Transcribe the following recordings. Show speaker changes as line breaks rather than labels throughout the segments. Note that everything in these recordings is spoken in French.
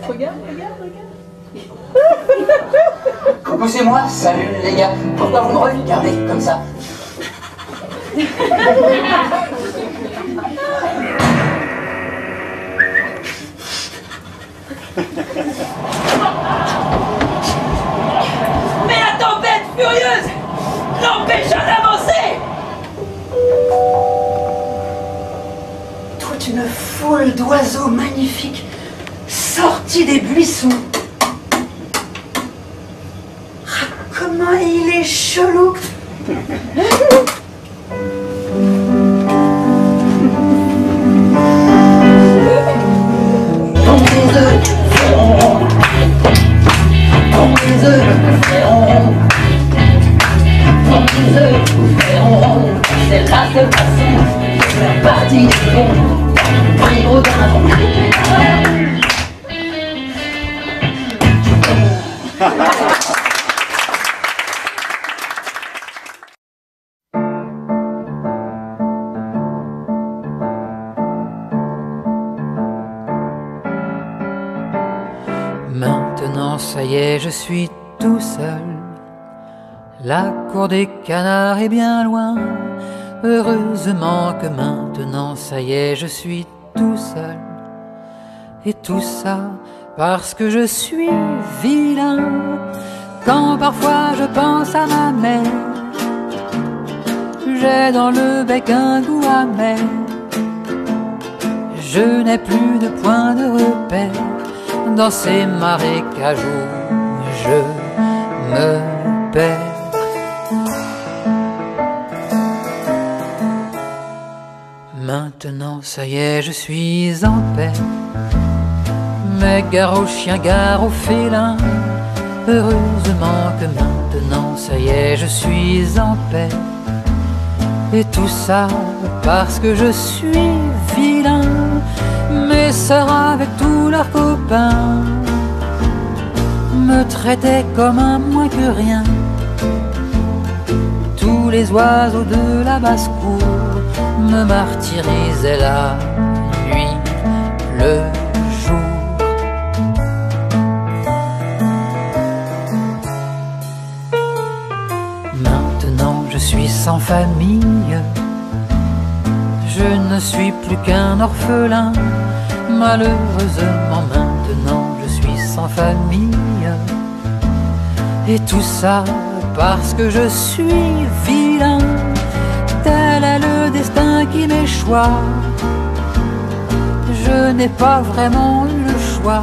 Regarde, regarde, regarde.
Coucou, c'est moi. Salut les gars. Pourquoi vous me regardez comme ça?
Mais la tempête furieuse l'empêcha d'avancer.
Toute une foule d'oiseaux magnifiques sortis des buissons. Ah, comment il est chelou!
C'est la seule façon de faire partie du monde. Pris au dindon.
Maintenant, ça y est, je suis tout seul. La cour des canards est bien loin. Heureusement que maintenant, ça y est, je suis tout seul. Et tout ça parce que je suis vilain. Quand parfois je pense à ma mère, j'ai dans le bec un goût amer. Je n'ai plus de point de repère dans ces marécages où je me perds. Maintenant, ça y est, je suis en paix. Mais gare aux chiens, gare aux félins. Heureusement que maintenant, ça y est, je suis en paix. Et tout ça parce que je suis vilain. Mes sœurs avec tous leurs copains me traitaient comme un moins que rien. Tous les oiseaux de la basse-cour me martyrisaient la nuit, le jour. Maintenant je suis sans famille. Je ne suis plus qu'un orphelin. Malheureusement maintenant je suis sans famille. Et tout ça parce que je suis vilain. Tel est le destin qui m'échoit. Je n'ai pas vraiment eu le choix.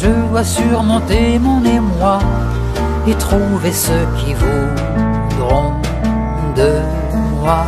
Je dois surmonter mon émoi et trouver ceux qui voudront de moi.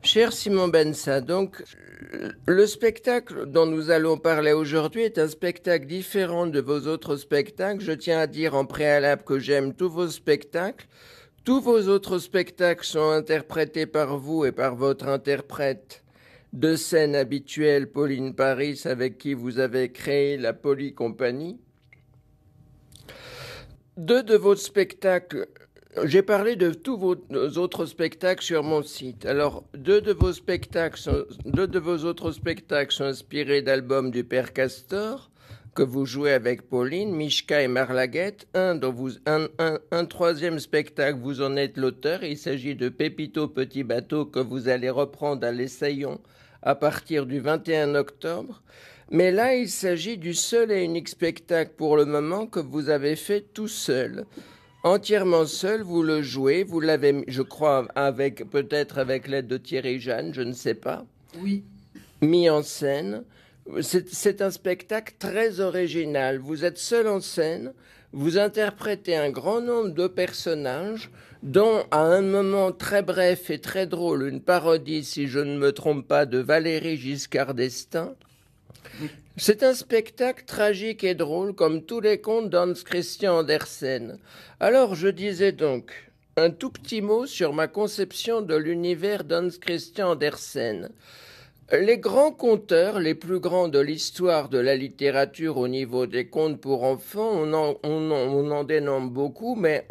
Cher Simon Benssa, donc le spectacle dont nous allons parler aujourd'hui est un spectacle différent de vos autres spectacles. Je tiens à dire en préalable que j'aime tous vos spectacles. Tous vos autres spectacles sont interprétés par vous et par votre interprète de scène habituelle, Pauline Paris, avec qui vous avez créé la Polycompagnie. Deux de vos spectacles... J'ai parlé de tous vos autres spectacles sur mon site. Alors, deux de vos autres spectacles sont inspirés d'albums du Père Castor, que vous jouez avec Pauline, Mishka et Marlaguette. Un troisième spectacle, vous en êtes l'auteur. Il s'agit de Pépito Petit Bateau, que vous allez reprendre à l'Essaillon à partir du 21 octobre. Mais là, il s'agit du seul et unique spectacle pour le moment que vous avez fait tout seul. Entièrement seul, vous le jouez, vous l'avez, je crois, peut-être avec l'aide de Thierry Jeanne, je ne sais pas.
Oui.
mis en scène. C'est un spectacle très original. Vous êtes seul en scène, vous interprétez un grand nombre de personnages, dont à un moment très bref et très drôle, une parodie, si je ne me trompe pas, de Valéry Giscard d'Estaing. C'est un spectacle tragique et drôle, comme tous les contes d'Hans Christian Andersen. Alors je disais donc un tout petit mot sur ma conception de l'univers d'Hans Christian Andersen. Les grands conteurs, les plus grands de l'histoire de la littérature au niveau des contes pour enfants, on en dénomme beaucoup, mais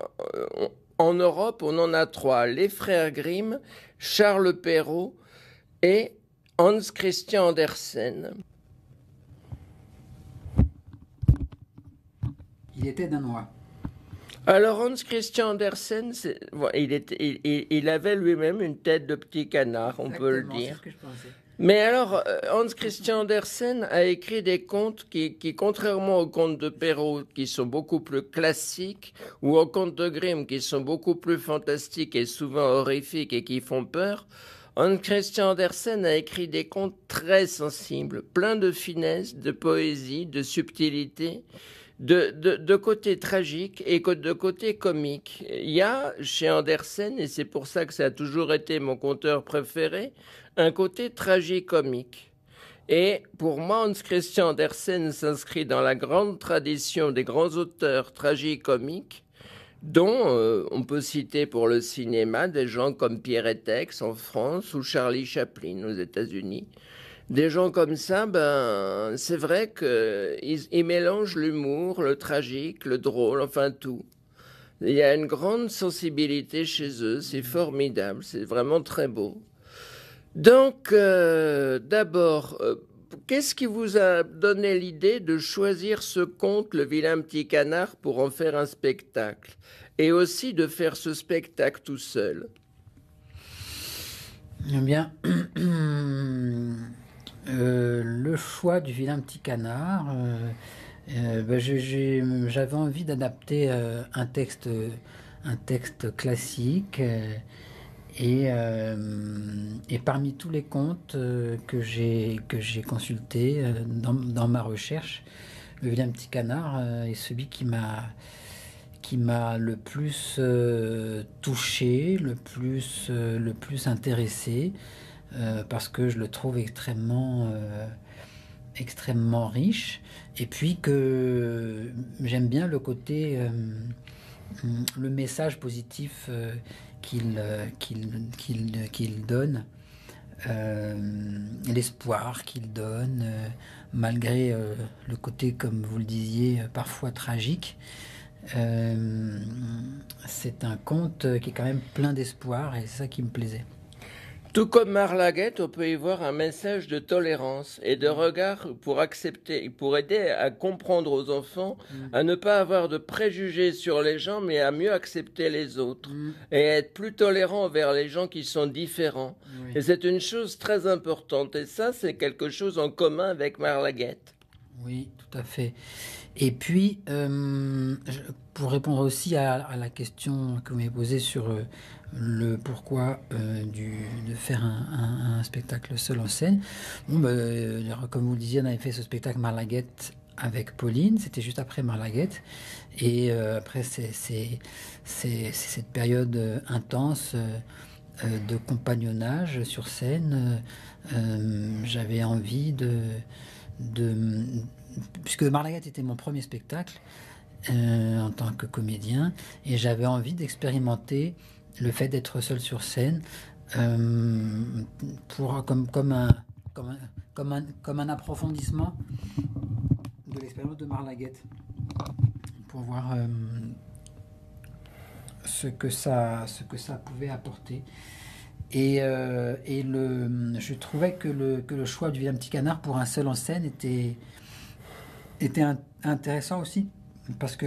en Europe, on en a 3. Les frères Grimm, Charles Perrault et Hans Christian Andersen.
Il était danois.
Alors Hans Christian Andersen, il avait lui-même une tête de petit canard, on peut le dire.
C'est ce que je pensais.
Mais alors, Hans Christian Andersen a écrit des contes qui, contrairement aux contes de Perrault, qui sont beaucoup plus classiques, ou aux contes de Grimm, qui sont beaucoup plus fantastiques et souvent horrifiques et qui font peur, Hans Christian Andersen a écrit des contes très sensibles, pleins de finesse, de poésie, de subtilité, de côté tragique et de côté comique. Il y a chez Andersen, et c'est pour ça que ça a toujours été mon conteur préféré, un côté tragicomique. Et pour moi, Hans Christian Andersen s'inscrit dans la grande tradition des grands auteurs tragicomiques, dont on peut citer pour le cinéma des gens comme Pierre Tex en France ou Charlie Chaplin aux États-Unis. Des gens comme ça, c'est vrai qu'ils mélangent l'humour, le tragique, le drôle, enfin tout. Il y a une grande sensibilité chez eux, c'est formidable, c'est vraiment très beau. Donc, d'abord, qu'est-ce qui vous a donné l'idée de choisir ce conte, Le vilain petit canard, pour en faire un spectacle? Et aussi de faire ce spectacle tout seul?
Eh bien, le choix du vilain petit canard, j'avais envie d'adapter un texte classique. Et parmi tous les contes que j'ai consultés dans ma recherche, Le vilain petit canard est celui qui m'a le plus touché, le plus intéressé, parce que je le trouve extrêmement riche, et puis que j'aime bien le côté, le message positif qu'il donne, l'espoir qu'il donne, malgré le côté, comme vous le disiez, parfois tragique. C'est un conte qui est quand même plein d'espoir, et c'est ça qui me plaisait.
Tout comme Marlaguet, on peut y voir un message de tolérance et de regard pour accepter, pour aider à comprendre aux enfants, à ne pas avoir de préjugés sur les gens, mais à mieux accepter les autres et à être plus tolérant envers les gens qui sont différents. Oui. Et c'est une chose très importante. Et ça, c'est quelque chose en commun avec Marlaguet.
Oui, tout à fait. Et puis, pour répondre aussi à la question que vous m'avez posée sur le pourquoi de faire un spectacle seul en scène, comme vous le disiez, on avait fait ce spectacle Marlaguet avec Pauline, c'était juste après Marlaguet, et après c'est cette période intense de compagnonnage sur scène. J'avais envie puisque Marlaguet était mon premier spectacle en tant que comédien, et j'avais envie d'expérimenter le fait d'être seul sur scène comme un approfondissement de l'expérience de Marlaguet, pour voir ce que ça pouvait apporter. Et je trouvais que le choix du vilain petit canard pour un seul en scène était intéressant aussi, parce que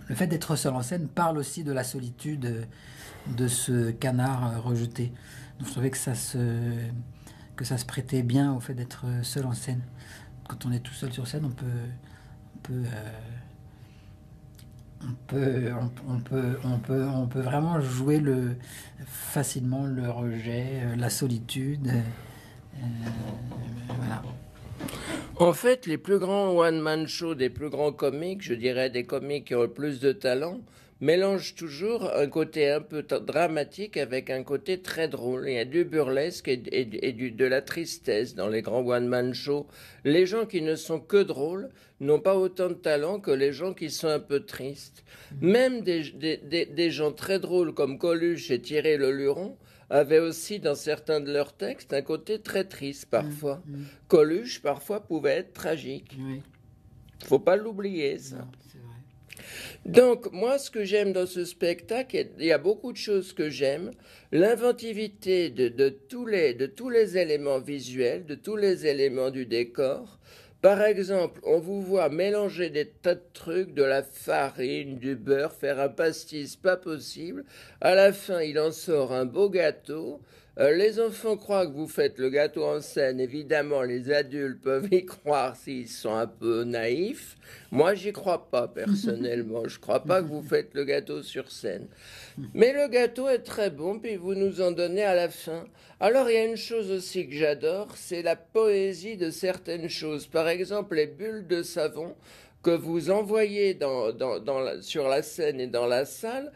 le fait d'être seul en scène parle aussi de la solitude de ce canard rejeté. Donc je trouvais que ça se prêtait bien au fait d'être seul en scène. Quand on est tout seul sur scène, on peut vraiment jouer facilement le rejet, la solitude. Voilà.
En fait, les plus grands one-man shows des plus grands comiques, je dirais des comiques qui ont le plus de talent, mélangent toujours un côté un peu dramatique avec un côté très drôle. Il y a du burlesque et de la tristesse dans les grands one-man shows. Les gens qui ne sont que drôles n'ont pas autant de talent que les gens qui sont un peu tristes. Même des gens très drôles comme Coluche et Thierry Leluron avaient aussi dans certains de leurs textes un côté très triste parfois. Coluche parfois pouvait être tragique.
Oui.
Faut pas l'oublier, ça.
Non, c'est vrai.
Donc, moi, ce que j'aime dans ce spectacle, il y a beaucoup de choses que j'aime. L'inventivité de tous les éléments visuels, de tous les éléments du décor. Par exemple, on vous voit mélanger des tas de trucs, de la farine, du beurre, faire un pastis pas possible. À la fin, il en sort un beau gâteau. Les enfants croient que vous faites le gâteau en scène. Évidemment, les adultes peuvent y croire s'ils sont un peu naïfs. Moi, j'y crois pas, personnellement. Je crois pas que vous faites le gâteau sur scène. Mais le gâteau est très bon, puis vous nous en donnez à la fin. Alors, il y a une chose aussi que j'adore, c'est la poésie de certaines choses. Par exemple, les bulles de savon que vous envoyez sur la scène et dans la salle,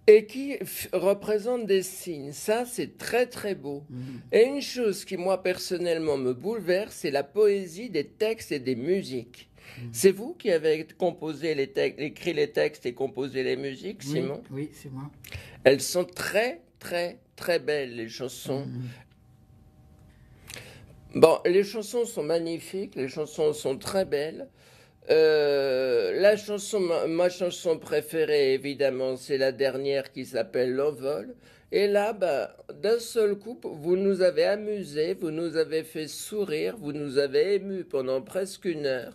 et qui représente des signes. Ça, c'est très très beau. Et une chose qui, moi, personnellement, me bouleverse, c'est la poésie des textes et des musiques. C'est vous qui avez composé écrit les textes et composé les musiques, Simon?
Oui, c'est moi.
Elles sont très très très belles, les chansons. Bon, les chansons sont magnifiques, les chansons sont très belles. Ma chanson préférée, évidemment, c'est la dernière qui s'appelle L'Envol. Et là, d'un seul coup, vous nous avez amusés, vous nous avez fait sourire, vous nous avez émus pendant presque 1 heure.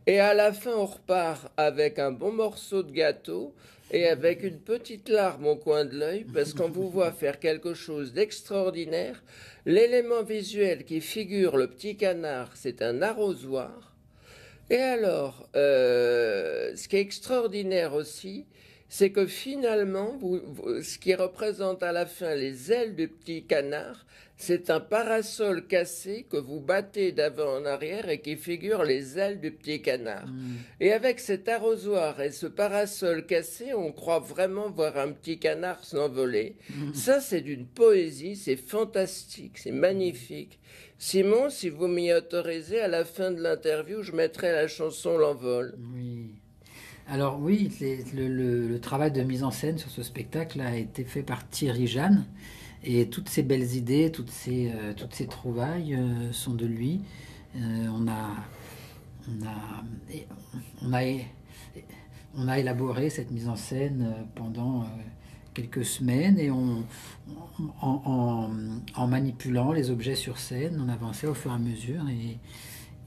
Et à la fin, on repart avec un bon morceau de gâteau et avec une petite larme au coin de l'œil, parce qu'on vous voit faire quelque chose d'extraordinaire. L'élément visuel qui figure le petit canard, c'est un arrosoir. Et alors, ce qui est extraordinaire aussi, c'est que finalement, ce qui représente à la fin les ailes du petit canard, c'est un parasol cassé que vous battez d'avant en arrière et qui figure les ailes du petit canard. Et avec cet arrosoir et ce parasol cassé, on croit vraiment voir un petit canard s'envoler. Ça, c'est d'une poésie, c'est fantastique, c'est magnifique. Simon, si vous m'y autorisez, à la fin de l'interview, je mettrai la chanson L'Envol.
Oui. Alors oui, le travail de mise en scène sur ce spectacle a été fait par Thierry Jeanne. Et toutes ces belles idées, toutes ces trouvailles sont de lui. On a élaboré cette mise en scène pendant quelques semaines et en manipulant les objets sur scène, on avançait au fur et à mesure.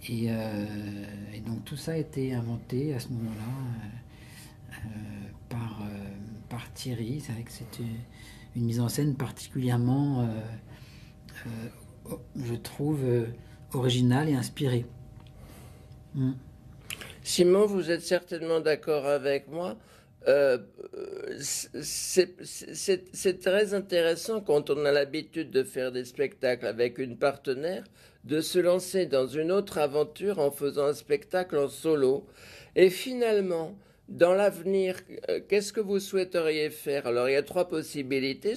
Et donc tout ça a été inventé à ce moment-là par Thierry. C'est vrai que c'était une mise en scène particulièrement, je trouve, originale et inspirée.
Simon, vous êtes certainement d'accord avec moi. C'est très intéressant quand on a l'habitude de faire des spectacles avec une partenaire, de se lancer dans une autre aventure en faisant un spectacle en solo. Et finalement, dans l'avenir, qu'est-ce que vous souhaiteriez faire? Alors, il y a 3 possibilités,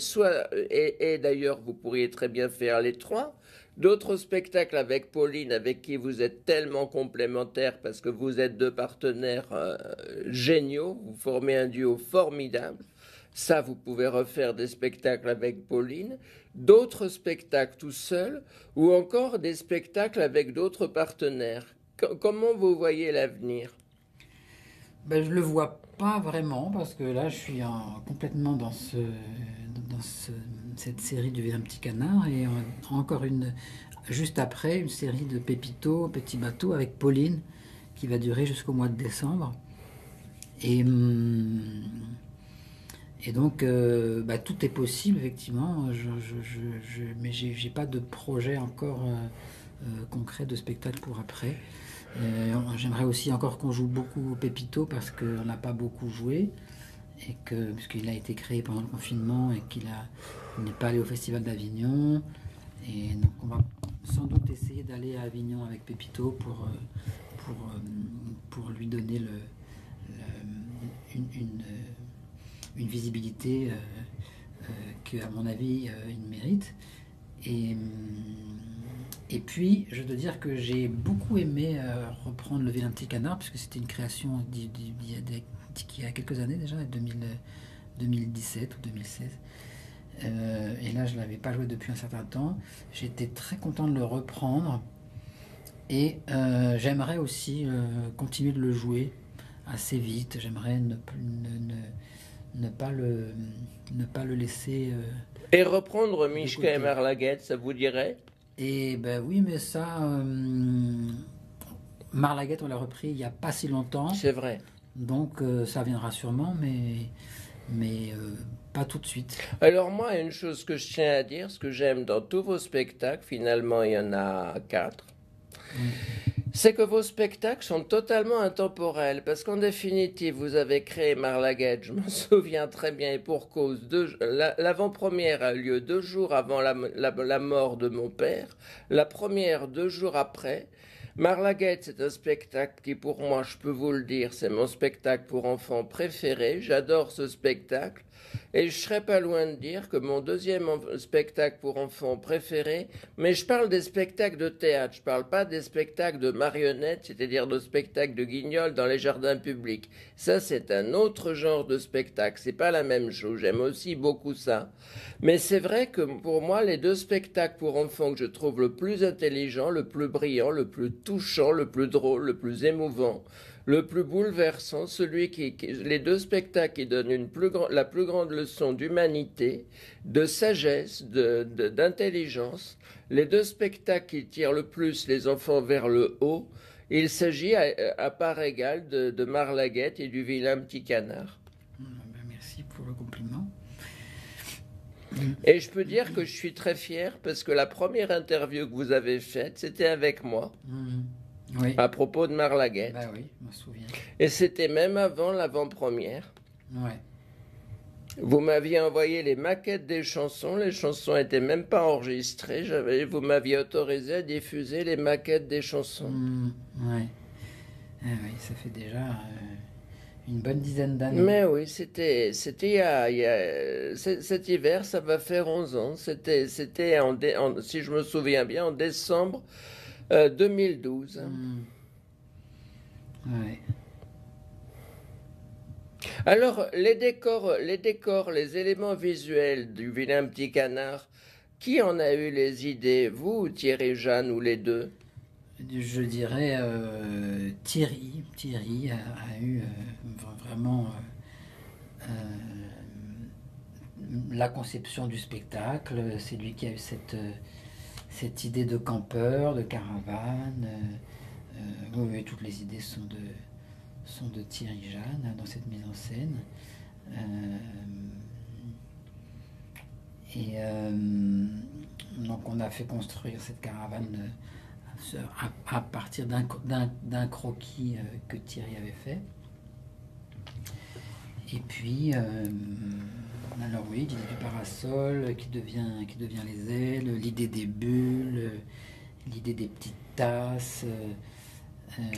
et d'ailleurs, vous pourriez très bien faire les 3. D'autres spectacles avec Pauline, avec qui vous êtes tellement complémentaires parce que vous êtes 2 partenaires géniaux, vous formez un duo formidable. Ça, vous pouvez refaire des spectacles avec Pauline. D'autres spectacles tout seul, ou encore des spectacles avec d'autres partenaires. Comment vous voyez l'avenir?
Je ne le vois pas vraiment, parce que là, je suis complètement dans cette série du Vilain Petit Canard, et encore juste après, une série de Pépito, Petit Bateau, avec Pauline, qui va durer jusqu'au mois de décembre. Et donc, tout est possible, effectivement, mais j'ai pas de projet encore concret de spectacle pour après. J'aimerais aussi encore qu'on joue beaucoup au Pépito parce qu'on n'a pas beaucoup joué et puisqu'il a été créé pendant le confinement et qu'il n'est pas allé au Festival d'Avignon, et donc on va sans sans doute essayer d'aller à Avignon avec Pépito pour lui donner une visibilité que, à mon avis, il mérite. Et puis, je dois dire que j'ai beaucoup aimé reprendre Le Vilain Petit Canard, puisque c'était une création qui a quelques années déjà, 2017 ou 2016. Et là, je ne l'avais pas joué depuis un certain temps. J'étais très content de le reprendre. Et j'aimerais aussi continuer de le jouer assez vite. J'aimerais ne pas le laisser...
Et reprendre Mishka et Marlaguet, ça vous dirait?
Et ben oui, mais ça... Marlaguet, on l'a repris il n'y a pas si longtemps.
C'est vrai.
Donc ça viendra sûrement, mais pas tout de suite.
Alors moi, une chose que je tiens à dire, ce que j'aime dans tous vos spectacles, finalement il y en a 4, c'est que vos spectacles sont totalement intemporels, parce qu'en définitive, vous avez créé Marlaguet, je m'en souviens très bien, et pour cause, l'avant-première a eu lieu 2 jours avant la mort de mon père, la première 2 jours après. Marlaguet, c'est un spectacle qui, pour moi, je peux vous le dire, c'est mon spectacle pour enfants préféré. J'adore ce spectacle. Et je serais pas loin de dire que mon deuxième spectacle pour enfants préféré, mais je parle des spectacles de théâtre, je parle pas des spectacles de marionnettes, c'est-à-dire de spectacles de guignols dans les jardins publics. Ça, c'est un autre genre de spectacle, c'est pas la même chose, j'aime aussi beaucoup ça. Mais c'est vrai que pour moi, les 2 spectacles pour enfants que je trouve le plus intelligent, le plus brillant, le plus touchant, le plus drôle, le plus émouvant, le plus bouleversant, les 2 spectacles qui donnent la plus grande leçon d'humanité, de sagesse, d'intelligence, les 2 spectacles qui tirent le plus les enfants vers le haut, il s'agit à part égale de Marlaguet et du Vilain Petit Canard.
Merci pour le compliment.
Et je peux dire que je suis très fier parce que la première interview que vous avez faite, c'était avec moi.
Oui.
À propos de Marlaguet.
Bah oui, je m'en souviens.
Et c'était même avant l'avant-première.
Ouais.
Vous m'aviez envoyé les maquettes des chansons. Les chansons n'étaient même pas enregistrées. Vous m'aviez autorisé à diffuser les maquettes des chansons.
Ouais. Ah oui, ça fait déjà une bonne dizaine d'années.
Mais oui, c'était cet hiver, ça va faire 11 ans. C'était si je me souviens bien, en décembre 2012.
Ouais.
Alors, les décors, les éléments visuels du Vilain Petit Canard, qui en a eu les idées, vous, Thierry, Jeanne, ou les 2?
Je dirais Thierry. Thierry a eu vraiment la conception du spectacle. C'est lui qui a eu cette idée de campeur, de caravane. Oui, toutes les idées sont de Thierry Jeanne dans cette mise en scène. Donc on a fait construire cette caravane à partir d'un croquis que Thierry avait fait. Et puis, alors oui, l'idée du parasol qui devient les ailes, l'idée des bulles, l'idée des petites tasses.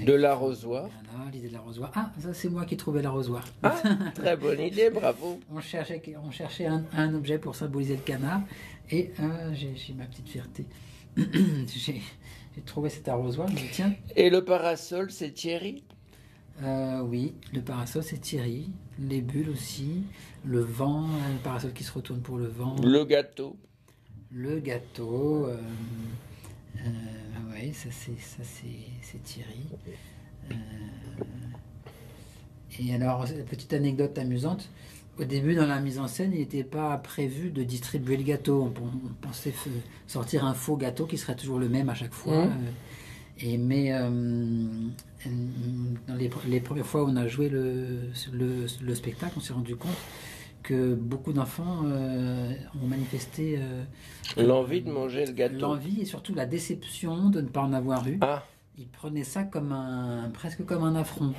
De l'arrosoir.
Voilà, l'idée de l'arrosoir. Ah, ça c'est moi qui trouvais l'arrosoir.
Ah, très bonne idée, bravo.
On cherchait un objet pour symboliser le canard et j'ai ma petite fierté. J'ai trouvé cet arrosoir, je me dis tiens.
Et le parasol, c'est Thierry?
Oui, le parasol c'est Thierry. Les bulles aussi. Le vent, le parasol qui se retourne pour le vent.
Le gâteau.
Le gâteau. Oui, ça c'est Thierry. Et alors, petite anecdote amusante. Au début, dans la mise en scène, il n'était pas prévu de distribuer le gâteau. On pensait sortir un faux gâteau qui serait toujours le même à chaque fois. Mais dans les premières fois où on a joué le spectacle, on s'est rendu compte que beaucoup d'enfants ont manifesté
l'envie de manger le gâteau.
L'envie et surtout la déception de ne pas en avoir eu.
Ah.
Ils prenaient ça presque comme un affront,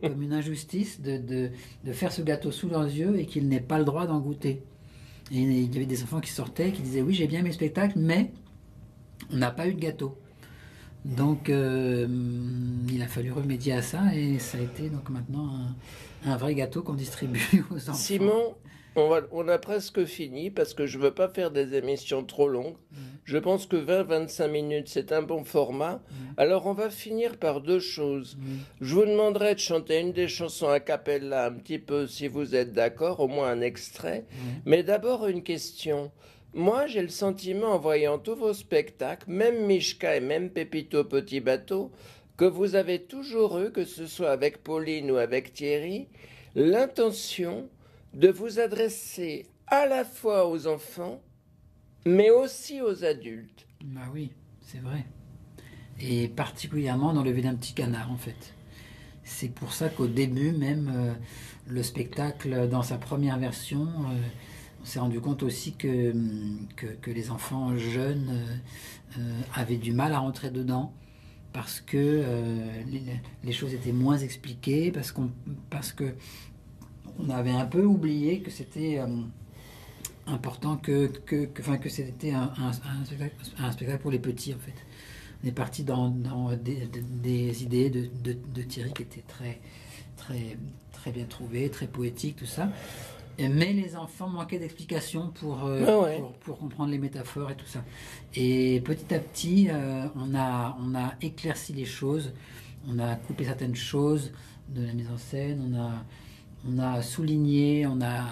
comme une injustice de faire ce gâteau sous leurs yeux et qu'ils n'aient pas le droit d'en goûter. Et il y avait des enfants qui sortaient, qui disaient oui, j'ai bien mes spectacles, mais on n'a pas eu de gâteau. Donc, il a fallu remédier à ça et ça a été donc maintenant un vrai gâteau qu'on distribue aux enfants.
Simon, on a presque fini parce que je veux pas faire des émissions trop longues. Je pense que 20-25 minutes, c'est un bon format. Alors, on va finir par deux choses. Je vous demanderai de chanter une des chansons a cappella un petit peu, si vous êtes d'accord, au moins un extrait. Mais d'abord, une question. Moi, j'ai le sentiment, en voyant tous vos spectacles, même Mishka et même Pépito Petit Bateau, que vous avez toujours eu, que ce soit avec Pauline ou avec Thierry, l'intention de vous adresser à la fois aux enfants, mais aussi aux adultes.
Bah oui, c'est vrai. Et particulièrement dans Le Vilain Petit Canard, en fait. C'est pour ça qu'au début, même, le spectacle, dans sa première version, on s'est rendu compte aussi que les enfants jeunes avaient du mal à rentrer dedans parce que les choses étaient moins expliquées, parce que on avait un peu oublié que c'était important que c'était un spectacle pour les petits, en fait. On est parti dans des idées de Thierry qui étaient très, très, très bien trouvées, très poétiques, tout ça. Mais les enfants manquaient d'explications pour comprendre les métaphores et tout ça. Et petit à petit, on a éclairci les choses, on a coupé certaines choses de la mise en scène, on a souligné, on a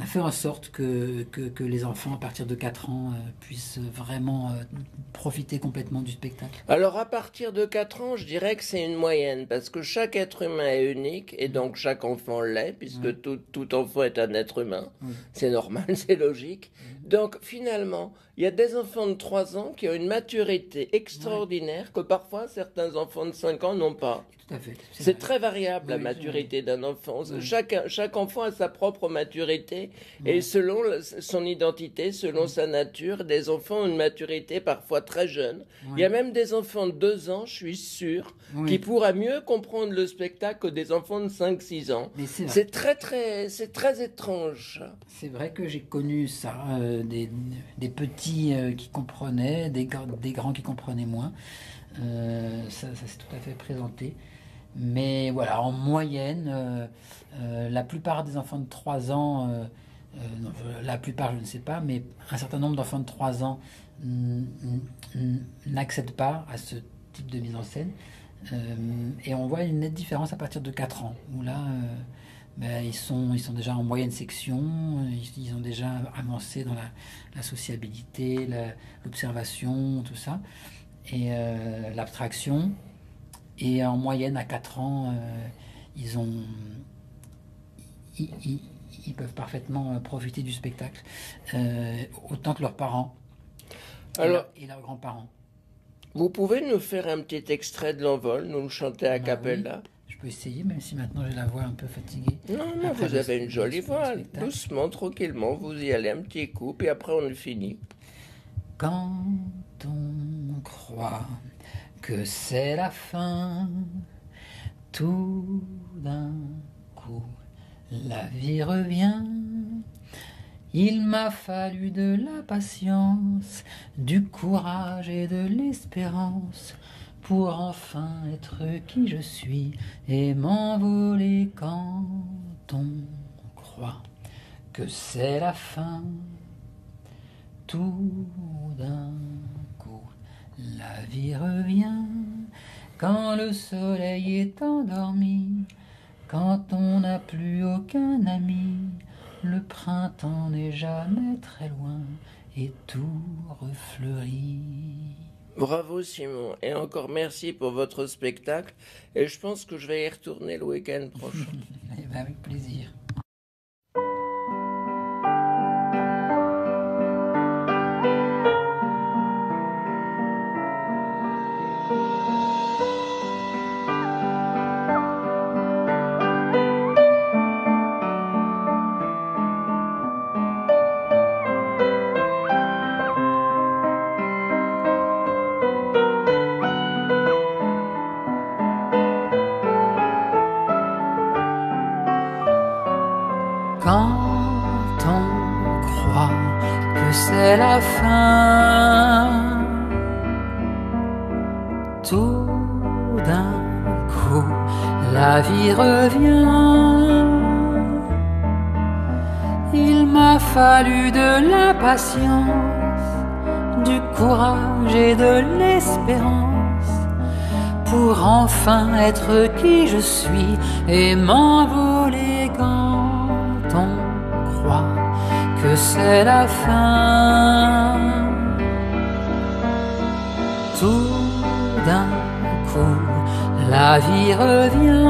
fait en sorte que les enfants, à partir de 4 ans, puissent vraiment profiter complètement du spectacle.
Alors, à partir de 4 ans, je dirais que c'est une moyenne, parce que chaque être humain est unique, et donc chaque enfant l'est, puisque tout enfant est un être humain. C'est normal, c'est logique. Donc, finalement, il y a des enfants de 3 ans qui ont une maturité extraordinaire que parfois certains enfants de 5 ans n'ont pas.
Tout à fait.
C'est très variable, la maturité d'un enfant. Chaque enfant a sa propre maturité et selon son identité, selon sa nature, des enfants ont une maturité parfois très jeune. Il y a même des enfants de 2 ans, je suis sûr, qui pourra mieux comprendre le spectacle que des enfants de 5-6 ans. C'est très étrange.
C'est vrai que j'ai connu ça, des petits qui comprenaient, des grands qui comprenaient moins. Ça s'est tout à fait présenté. Mais voilà, en moyenne, la plupart des enfants de 3 ans, la plupart je ne sais pas, mais un certain nombre d'enfants de 3 ans n'accèdent pas à ce type de mise en scène. Et on voit une nette différence à partir de 4 ans, où là, ils sont déjà en moyenne section, ils ont déjà avancé dans la sociabilité, l'observation, tout ça, et l'abstraction. Et en moyenne, à 4 ans, ils peuvent parfaitement profiter du spectacle, autant que leurs parents et leurs grands-parents.
Vous pouvez nous faire un petit extrait de l'envol, nous le chanter a cappella?
Oui. Je peux essayer, même si maintenant j'ai la voix un peu fatiguée.
Non, vous avez une jolie voix. Doucement, tranquillement, vous y allez un petit coup, puis après on le finit.
Quand on croit que c'est la fin, tout d'un coup, la vie revient. Il m'a fallu de la patience, du courage et de l'espérance pour enfin être qui je suis et m'envoler quand on croit que c'est la fin. Tout d'un coup, la vie revient quand le soleil est endormi, quand on n'a plus aucun ami. Le printemps n'est jamais très loin et tout refleurit.
Bravo Simon, et encore merci pour votre spectacle, et je pense que je vais y retourner le week-end prochain.
Eh ben, avec plaisir.
tout d'un coup, la vie revient. Il m'a fallu de la patience, du courage et de l'espérance pour enfin être qui je suis et m'envoler quand on croit que c'est la fin. Tout d'un coup, la vie revient.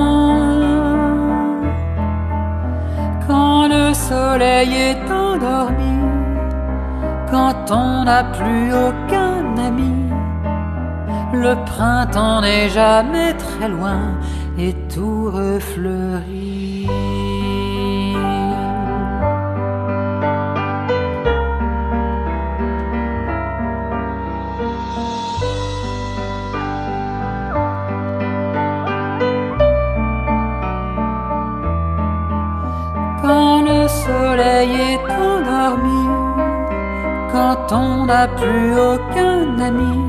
Quand le soleil est endormi, quand on n'a plus aucun ami, le printemps n'est jamais très loin et tout refleurit. Quand le soleil est endormi, quand on n'a plus aucun ami,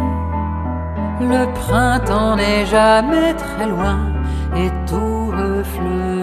le printemps n'est jamais très loin et tout refleurit.